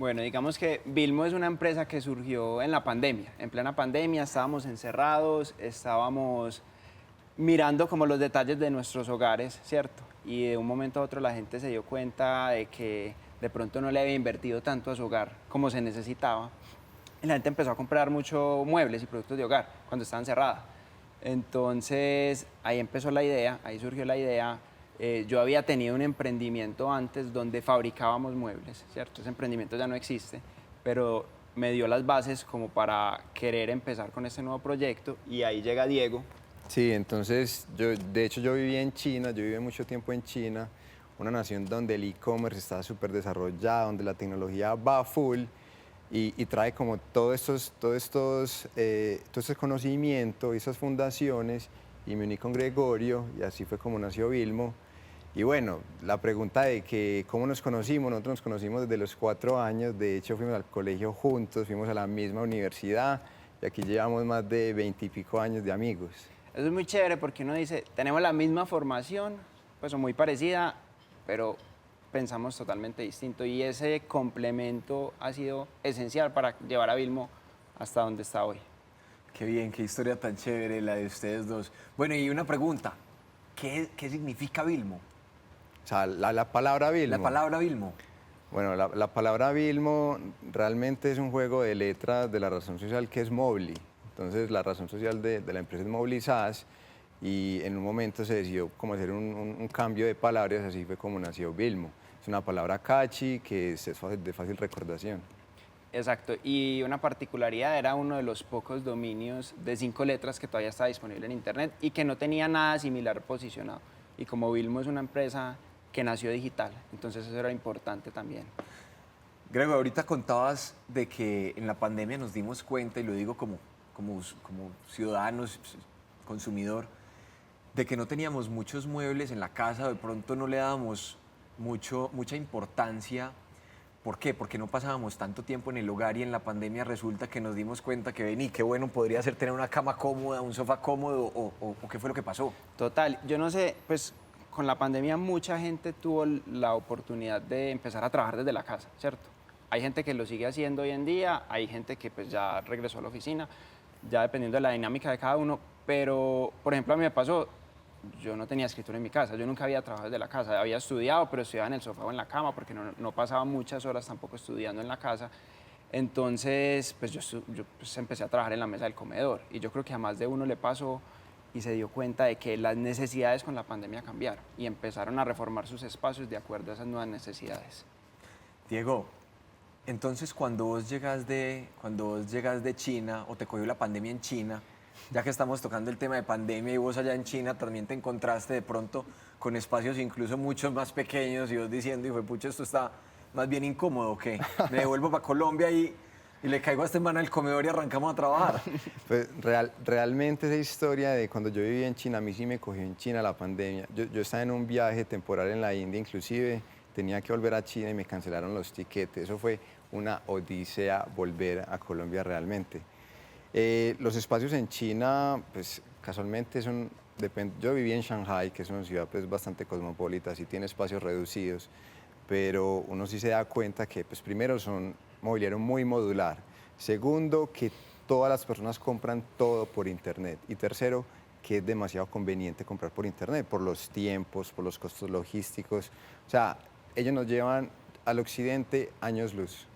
Bueno, digamos que Vilmo es una empresa que surgió en la pandemia. En plena pandemia estábamos encerrados, estábamos mirando como los detalles de nuestros hogares, ¿cierto? Y de un momento a otro la gente se dio cuenta de que de pronto no le había invertido tanto a su hogar como se necesitaba. Y la gente empezó a comprar mucho muebles y productos de hogar cuando estaba encerrada. Entonces ahí empezó la idea, ahí surgió la idea. Yo había tenido un emprendimiento antes donde fabricábamos muebles, ¿cierto? Ese emprendimiento ya no existe, pero me dio las bases como para querer empezar con este nuevo proyecto y ahí llega Diego. Sí, entonces de hecho yo viví en China, yo viví mucho tiempo en China, una nación donde el e-commerce está súper desarrollado, donde la tecnología va full y trae como todo este conocimiento, esas fundaciones, y me uní con Gregorio y así fue como nació Vilmo. Y bueno, la pregunta de que cómo nos conocimos, nosotros nos conocimos desde los 4 años, de hecho fuimos al colegio juntos, fuimos a la misma universidad y aquí llevamos más de 20 y pico años de amigos. Eso es muy chévere porque uno dice, tenemos la misma formación, pues o muy parecida, pero pensamos totalmente distinto y ese complemento ha sido esencial para llevar a Vilmo hasta donde está hoy. Qué bien, qué historia tan chévere la de ustedes dos. Bueno, y una pregunta, ¿qué significa Vilmo? O sea, la palabra La Vilmo. palabra Vilmo. Bueno, la palabra Vilmo realmente es un juego de letras de la razón social que es Mobly. Entonces, la razón social de la empresa es Mobly SaaS y en un momento se decidió como hacer un cambio de palabras, así fue como nació Vilmo. Es una palabra catchy que de fácil recordación. Exacto, y una particularidad era uno de los pocos dominios de 5 letras que todavía está disponible en Internet y que no tenía nada similar posicionado. Y como Vilmo es una empresa que nació digital, entonces eso era importante también. Grego, ahorita contabas de que en la pandemia nos dimos cuenta, y lo digo como ciudadanos, consumidor, de que no teníamos muchos muebles en la casa, de pronto no le dábamos mucha importancia. ¿Por qué? Porque no pasábamos tanto tiempo en el hogar y en la pandemia resulta que nos dimos cuenta que, vení, qué bueno podría ser tener una cama cómoda, un sofá cómodo, o qué fue lo que pasó. Total, yo no sé, pues con la pandemia mucha gente tuvo la oportunidad de empezar a trabajar desde la casa, ¿cierto? Hay gente que lo sigue haciendo hoy en día, hay gente que pues ya regresó a la oficina, ya dependiendo de la dinámica de cada uno, pero por ejemplo a mí me pasó, yo no tenía escritorio en mi casa, yo nunca había trabajado desde la casa, había estudiado, pero estudiaba en el sofá o en la cama porque no pasaba muchas horas tampoco estudiando en la casa. Entonces, pues yo pues, empecé a trabajar en la mesa del comedor y yo creo que a más de uno le pasó y se dio cuenta de que las necesidades con la pandemia cambiaron y empezaron a reformar sus espacios de acuerdo a esas nuevas necesidades. Diego, entonces cuando vos llegas de China o te cogió la pandemia en China, ya que estamos tocando el tema de pandemia y vos allá en China también te encontraste de pronto con espacios incluso mucho más pequeños y vos diciendo, hijo de pucha, esto está más bien incómodo, ¿qué? Me devuelvo para Colombia y le caigo a este man al comedor y arrancamos a trabajar. Pues realmente esa historia de cuando yo vivía en China, a mí sí me cogió en China la pandemia. Yo estaba en un viaje temporal en la India, inclusive tenía que volver a China y me cancelaron los tiquetes. Eso fue una odisea volver a Colombia realmente. Los espacios en China, pues casualmente yo viví en Shanghai, que es una ciudad pues bastante cosmopolita, sí tiene espacios reducidos, pero uno sí se da cuenta que pues primero son mobiliario muy modular, segundo que todas las personas compran todo por internet y tercero que es demasiado conveniente comprar por internet por los tiempos, por los costos logísticos, o sea, ellos nos llevan al occidente años luz.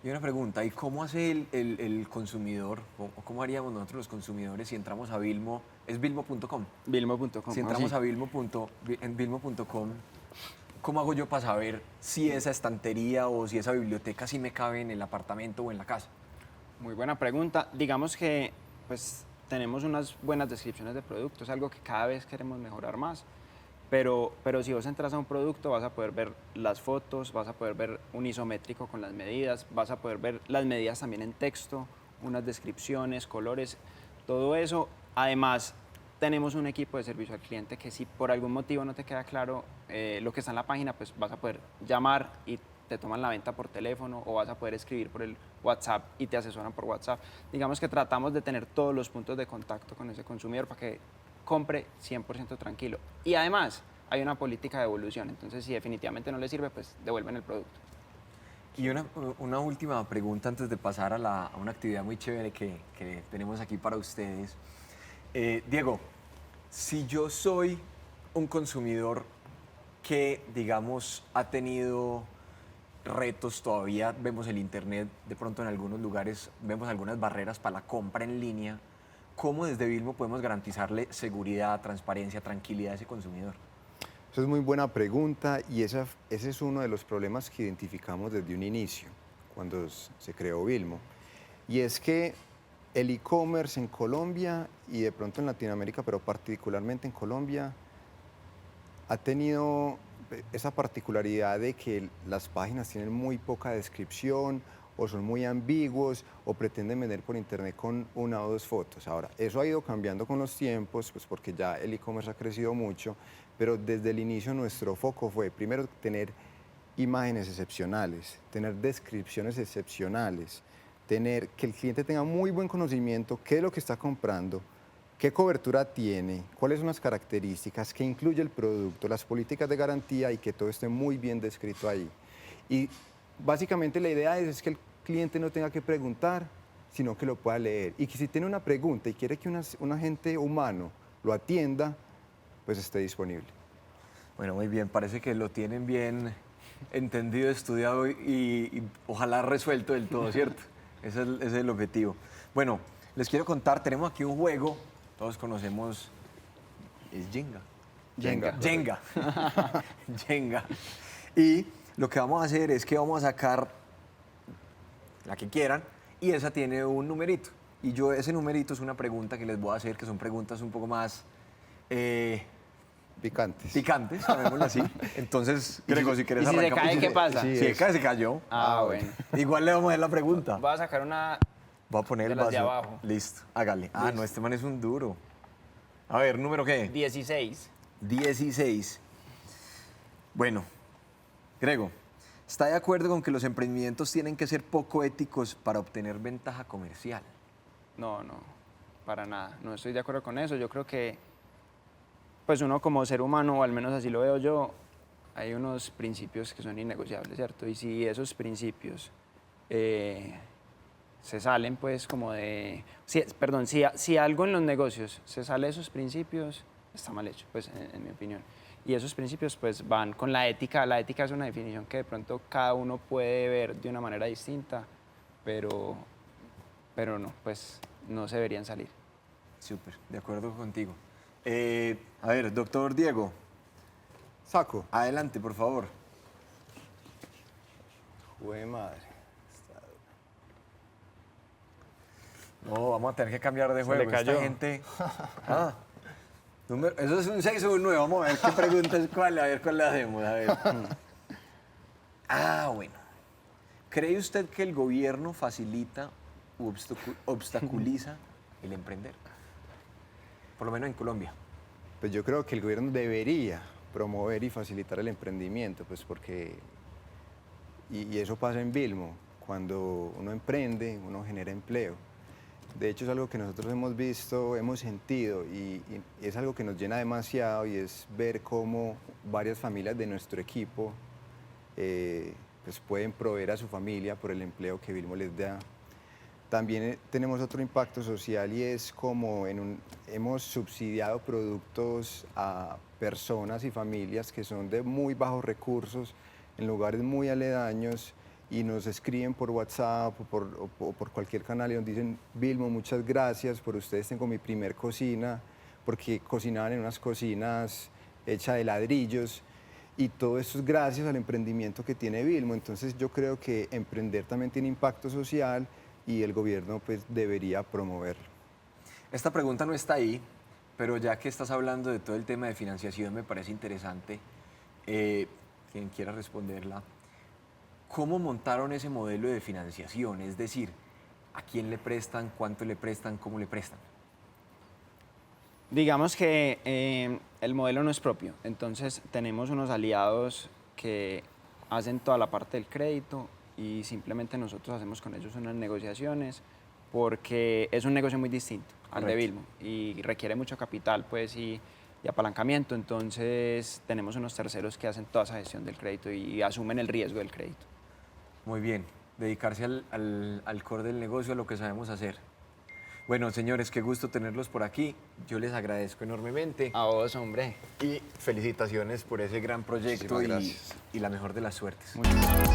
Y una pregunta, ¿y cómo hace el consumidor, o cómo haríamos nosotros los consumidores si entramos a Vilmo? ¿Es vilmo.com? Vilmo.com. Si entramos a en vilmo.com, ¿cómo hago yo para saber si esa estantería o si esa biblioteca sí me cabe en el apartamento o en la casa? Muy buena pregunta. Digamos que pues tenemos unas buenas descripciones de productos, algo que cada vez queremos mejorar más. Pero si vos entras a un producto vas a poder ver las fotos, vas a poder ver un isométrico con las medidas, vas a poder ver las medidas también en texto, unas descripciones, colores, todo eso. Además, tenemos un equipo de servicio al cliente que si por algún motivo no te queda claro lo que está en la página, pues vas a poder llamar y te toman la venta por teléfono o vas a poder escribir por el WhatsApp y te asesoran por WhatsApp. Digamos que tratamos de tener todos los puntos de contacto con ese consumidor para que compre 100% tranquilo. Y además hay una política de devolución, entonces si definitivamente no le sirve, pues devuelven el producto. Y una última pregunta antes de pasar a una actividad muy chévere que tenemos aquí para ustedes. Diego, si yo soy un consumidor que, digamos, ha tenido retos, todavía vemos el Internet, de pronto en algunos lugares vemos algunas barreras para la compra en línea, ¿cómo desde Vilmo podemos garantizarle seguridad, transparencia, tranquilidad a ese consumidor? Eso es muy buena pregunta y ese es uno de los problemas que identificamos desde un inicio, cuando se creó Vilmo. Y es que el e-commerce en Colombia y de pronto en Latinoamérica, pero particularmente en Colombia, ha tenido esa particularidad de que las páginas tienen muy poca descripción o son muy ambiguos o pretenden vender por internet con una o dos fotos. Ahora, eso ha ido cambiando con los tiempos, pues porque ya el e-commerce ha crecido mucho, pero desde el inicio nuestro foco fue primero tener imágenes excepcionales, tener descripciones excepcionales, tener que el cliente tenga muy buen conocimiento qué es lo que está comprando, qué cobertura tiene, cuáles son las características, qué incluye el producto, las políticas de garantía y que todo esté muy bien descrito ahí. Y básicamente la idea es que el cliente no tenga que preguntar, sino que lo pueda leer. Y que si tiene una pregunta y quiere que un agente humano lo atienda, pues esté disponible. Bueno, muy bien, parece que lo tienen bien entendido, estudiado y ojalá resuelto del todo, ¿cierto? Ese es el objetivo. Bueno, les quiero contar, tenemos aquí un juego, todos conocemos, es Jenga. Jenga. Jenga. Jenga. Y lo que vamos a hacer es que vamos a sacar la que quieran y esa tiene un numerito. Y yo ese numerito es una pregunta que les voy a hacer, que son preguntas un poco más Picantes. picantes, llamémoslo así. Entonces, Grego, si quieres ¿Y si se arrancamos. cae, qué pasa? Sí, Si se cae, se cayó. Ah, bueno. Igual le vamos a dar la pregunta. Voy a sacar una Voy a poner de el las vaso. de abajo. Listo, hágale. Ah, no, este man es un duro. A ver, ¿número qué? 16. 16. Bueno, Grego, ¿está de acuerdo con que los emprendimientos tienen que ser poco éticos para obtener ventaja comercial? No, no, para nada. No estoy de acuerdo con eso. Yo creo que, pues uno como ser humano, o al menos así lo veo yo, hay unos principios que son innegociables, ¿cierto? Y si esos principios se salen, pues como de... perdón, si algo en los negocios se sale de esos principios, está mal hecho, pues en mi opinión. Y esos principios pues van con la ética. La ética es una definición que de pronto cada uno puede ver de una manera distinta, pero no, pues no se deberían salir. Súper, de acuerdo contigo. A ver, doctor Diego, Saco. adelante, por favor. Jue madre. No, vamos a tener que cambiar de juego. le cayó. Esta gente... Ah, eso es un 6 o un 9. Vamos a ver qué pregunta es cuál, a ver cuál le hacemos. A ver. Bueno. ¿Cree usted que el gobierno facilita u obstaculiza el emprender? Por lo menos en Colombia. Pues yo creo que el gobierno debería promover y facilitar el emprendimiento, pues porque, y eso pasa en Vilmo, cuando uno emprende, uno genera empleo. De hecho es algo que nosotros hemos visto, hemos sentido y es algo que nos llena demasiado y es ver cómo varias familias de nuestro equipo pues pueden proveer a su familia por el empleo que Vilmo les da. También tenemos otro impacto social y es como hemos subsidiado productos a personas y familias que son de muy bajos recursos en lugares muy aledaños y nos escriben por WhatsApp o por cualquier canal y nos dicen, Vilmo, muchas gracias, por ustedes tengo mi primer cocina, porque cocinaban en unas cocinas hechas de ladrillos y todo esto es gracias al emprendimiento que tiene Vilmo. Entonces yo creo que emprender también tiene impacto social y el gobierno pues debería promoverlo. Esta pregunta no está ahí, pero ya que estás hablando de todo el tema de financiación, me parece interesante, quien quiera responderla, ¿cómo montaron ese modelo de financiación? Es decir, ¿a quién le prestan, cuánto le prestan, cómo le prestan? Digamos que el modelo no es propio, entonces tenemos unos aliados que hacen toda la parte del crédito y simplemente nosotros hacemos con ellos unas negociaciones porque es un negocio muy distinto al de Vilmo y requiere mucho capital pues y apalancamiento, entonces tenemos unos terceros que hacen toda esa gestión del crédito y asumen el riesgo del crédito. Muy bien, dedicarse al core del negocio, a lo que sabemos hacer. Bueno, señores, qué gusto tenerlos por aquí. Yo les agradezco enormemente. A vos, hombre. Y felicitaciones por ese gran proyecto Muchísimas gracias. y la mejor de las suertes. Muchas gracias.